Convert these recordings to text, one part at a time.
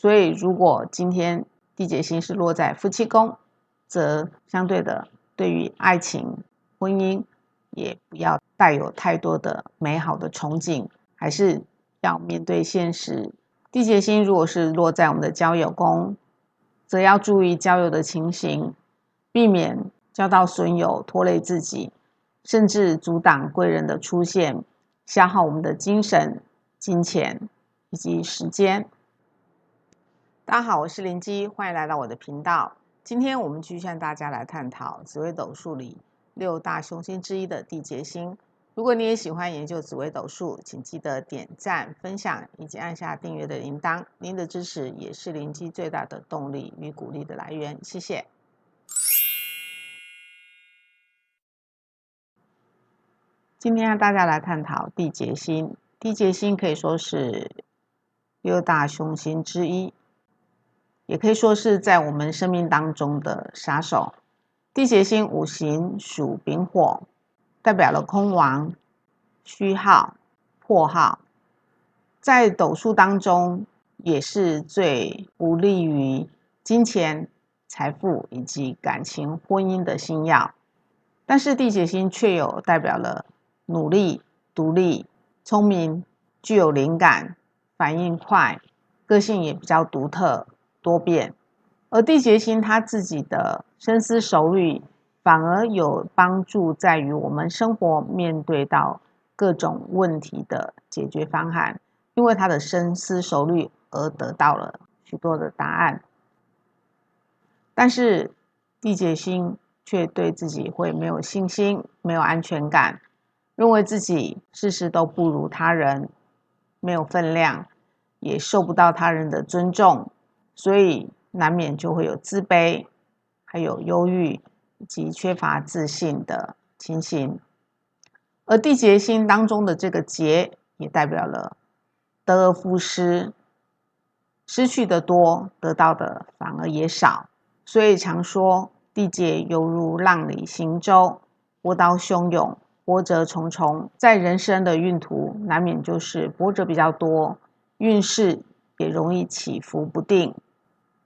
所以如果今天地劫星是落在夫妻宫，则相对的对于爱情婚姻也不要带有太多的美好的憧憬，还是要面对现实。地劫星如果是落在我们的交友宫，则要注意交友的情形，避免交到损友拖累自己，甚至阻挡贵人的出现，消耗我们的精神、金钱以及时间。大家好，我是林基，欢迎来到我的频道。今天我们继续向大家来探讨紫微斗数里6大凶星之一的地劫星。如果你也喜欢研究紫微斗数，请记得点赞、分享以及按下订阅的铃铛。您的支持也是林基最大的动力与鼓励的来源，谢谢。今天让大家来探讨地劫星。地劫星可以说是6大凶星之一，也可以说是在我们生命当中的杀手。地劫星五行属丙火，代表了空亡、虚耗、破耗，在斗数当中也是最不利于金钱、财富以及感情、婚姻的星曜。但是地劫星却有代表了努力、独立、聪明、具有灵感、反应快，个性也比较独特多变。而地劫星他自己的深思熟虑，反而有帮助在于我们生活面对到各种问题的解决方案，因为他的深思熟虑而得到了许多的答案。但是地劫星却对自己会没有信心，没有安全感，认为自己事事都不如他人，没有分量，也受不到他人的尊重，所以难免就会有自卑，还有忧郁以及缺乏自信的情形。而地劫星当中的这个劫也代表了得而复失，失去的多，得到的反而也少。所以常说地劫犹如浪里行舟，波涛汹涌，波折重重。在人生的运途难免就是波折比较多，运势也容易起伏不定，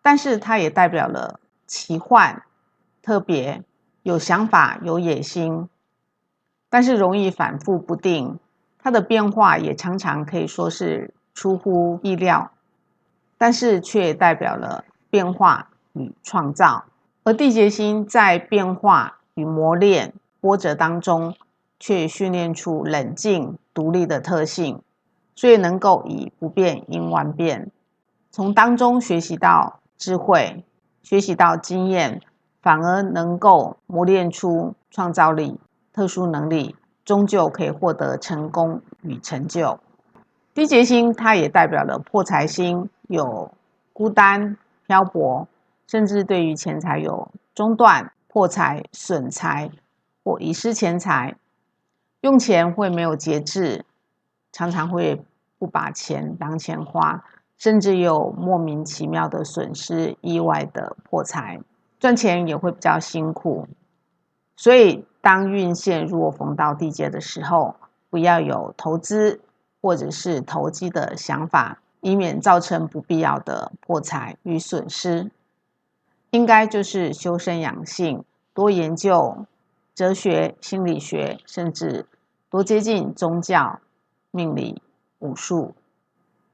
但是它也代表了奇幻、特别、有想法、有野心，但是容易反复不定。它的变化也常常可以说是出乎意料，但是却代表了变化与创造。而地劫星在变化与磨练、波折当中，却训练出冷静、独立的特性，所以能够以不变应万变，从当中学习到智慧，学习到经验，反而能够磨练出创造力、特殊能力，终究可以获得成功与成就。地劫星它也代表了破财星，有孤单、漂泊，甚至对于钱财有中断、破财、损财或遗失钱财，用钱会没有节制，常常会不把钱当钱花，甚至有莫名其妙的损失、意外的破财，赚钱也会比较辛苦。所以当运线如果逢到地劫的时候，不要有投资或者是投机的想法，以免造成不必要的破财与损失。应该就是修身养性，多研究哲学、心理学，甚至多接近宗教、命理、武术。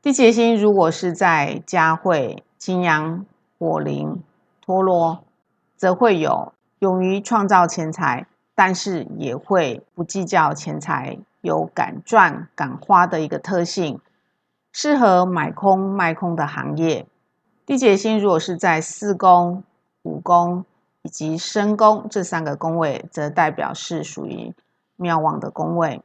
地劫星如果是在家会、金羊、火灵、陀罗，则会有勇于创造钱财，但是也会不计较钱财，有敢赚敢花的一个特性，适合买空卖空的行业。地劫星如果是在4宫、5宫以及申宫这3个宫位，则代表是属于庙旺的宫位。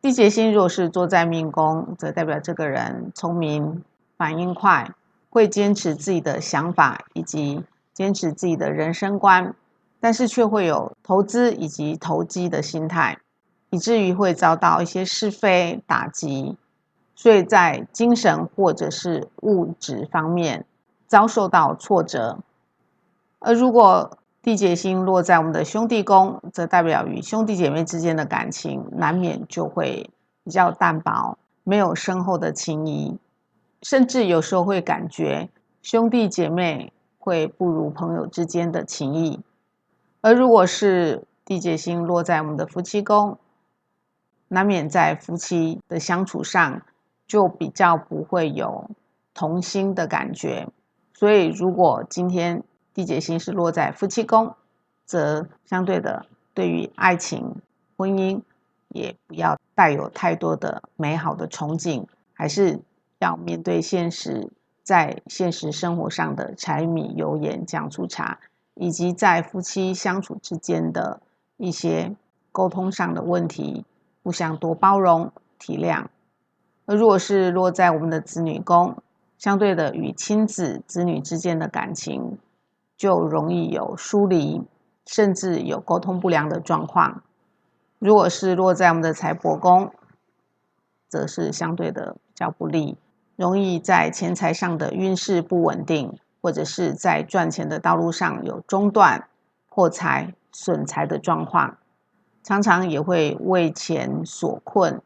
地劫星若是坐在命宫，则代表这个人聪明、反应快，会坚持自己的想法以及坚持自己的人生观，但是却会有投资以及投机的心态，以至于会遭到一些是非打击，所以在精神或者是物质方面遭受到挫折。而如果地劫星落在我们的兄弟宫，则代表与兄弟姐妹之间的感情难免就会比较淡薄，没有深厚的情谊，甚至有时候会感觉兄弟姐妹会不如朋友之间的情谊。而如果是地劫星落在我们的夫妻宫，难免在夫妻的相处上就比较不会有同心的感觉。所以如果今天地劫星是落在夫妻宫，则相对的对于爱情婚姻也不要带有太多的美好的憧憬，还是要面对现实，在现实生活上的柴米油盐酱醋茶，以及在夫妻相处之间的一些沟通上的问题，互相多包容体谅。而如果是落在我们的子女宫，相对的与亲子子女之间的感情就容易有疏离，甚至有沟通不良的状况。如果是落在我们的财帛宫，则是相对的比较不利，容易在钱财上的运势不稳定，或者是在赚钱的道路上有中断、破财、损财的状况，常常也会为钱所困，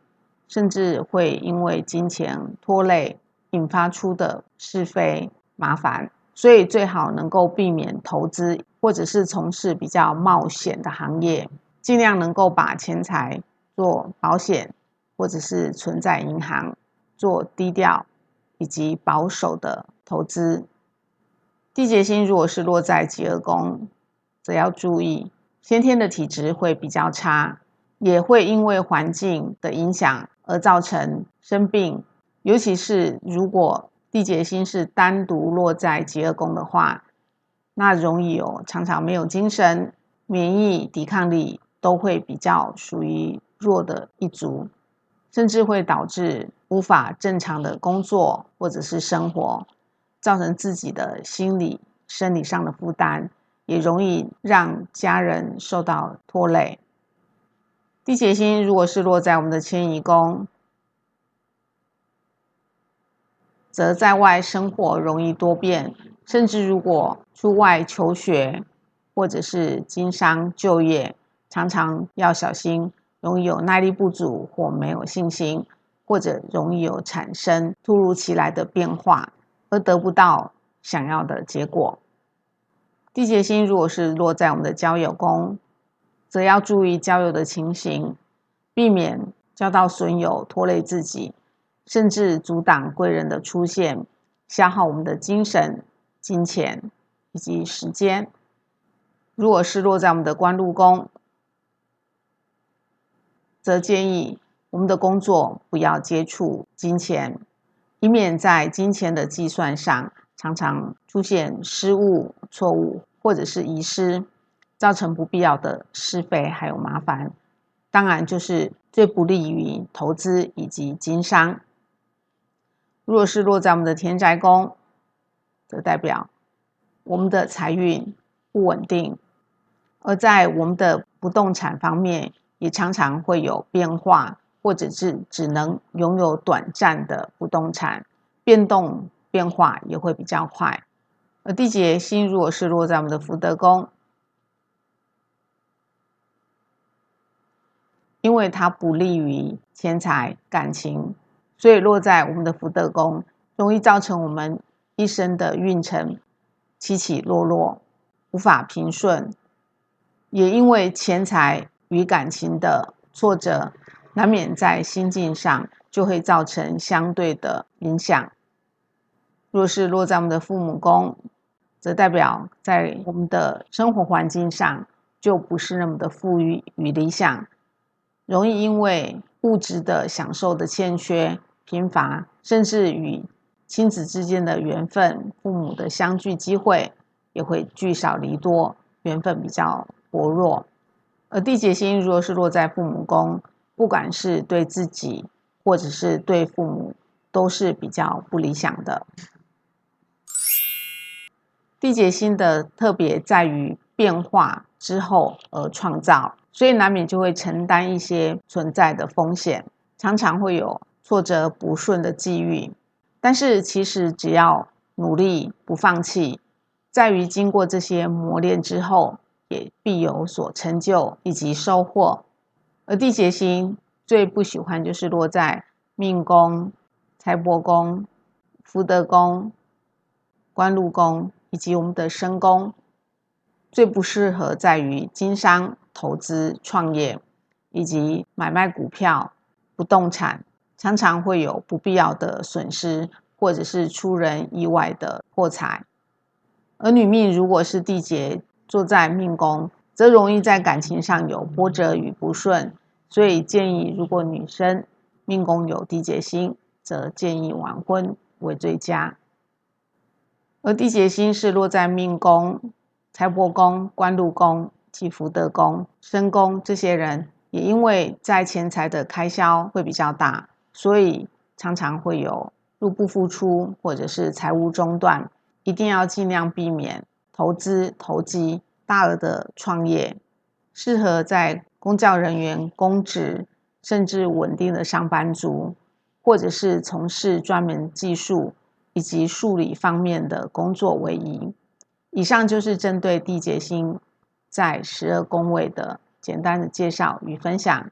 甚至会因为金钱拖累引发出的是非麻烦。所以最好能够避免投资，或者是从事比较冒险的行业，尽量能够把钱财做保险，或者是存在银行，做低调以及保守的投资。地劫星如果是落在疾厄宫，则要注意先天的体质会比较差，也会因为环境的影响而造成生病。尤其是如果地劫星是单独落在疾厄宫的话，那容易常常没有精神，免疫抵抗力都会比较属于弱的一族，甚至会导致无法正常的工作或者是生活，造成自己的心理生理上的负担，也容易让家人受到拖累。地劫星如果是落在我们的迁移宫，则在外生活容易多变，甚至如果出外求学或者是经商就业，常常要小心，容易有耐力不足或没有信心，或者容易有产生突如其来的变化，而得不到想要的结果。地劫星如果是落在我们的交友宫，则要注意交友的情形，避免交到损友拖累自己，甚至阻挡贵人的出现，消耗我们的精神、金钱以及时间。如果是落在我们的官禄宫，则建议我们的工作不要接触金钱，以免在金钱的计算上常常出现失误、错误或者是遗失，造成不必要的是非还有麻烦。当然就是最不利于投资以及经商。如果是落在我们的田宅宫，则代表我们的财运不稳定，而在我们的不动产方面也常常会有变化，或者是只能拥有短暂的不动产，变动变化也会比较快。而地劫星如果是落在我们的福德宫，因为它不利于钱财感情，所以落在我们的福德宫，容易造成我们一生的运程起起落落，无法平顺。也因为钱财与感情的挫折，难免在心境上就会造成相对的影响。若是落在我们的父母宫，则代表在我们的生活环境上就不是那么的富裕与理想，容易因为物质的享受的欠缺、贫乏，甚至与亲子之间的缘分、父母的相聚机会也会聚少离多，缘分比较薄弱。而地劫星如果是落在父母宫，不管是对自己或者是对父母，都是比较不理想的。地劫星的特别在于变化之后而创造，所以难免就会承担一些存在的风险，常常会有挫折不顺的际遇。但是其实只要努力不放弃，在于经过这些磨练之后，也必有所成就以及收获。而地劫星最不喜欢就是落在命宫、财帛宫、福德宫官禄宫以及我们的身宫，最不适合在于经商、投资、创业以及买卖股票、不动产，常常会有不必要的损失，或者是出人意外的破财。而女命如果是地劫坐在命宫，则容易在感情上有波折与不顺，所以建议如果女生命宫有地劫星，则建议晚婚为最佳。而地劫星是落在命宫、财帛宫、官禄宫及福德宫、身宫，这些人也因为在钱财的开销会比较大，所以常常会有入不敷出或者是财务中断，一定要尽量避免投资、投机、大额的创业，适合在公教人员、公职甚至稳定的上班族，或者是从事专门技术以及数理方面的工作为宜。以上就是针对地劫星在12宫位的简单的介绍与分享。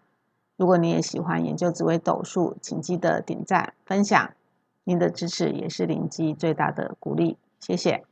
如果你也喜欢研究紫微斗数，请记得点赞分享，您的支持也是灵机最大的鼓励，谢谢。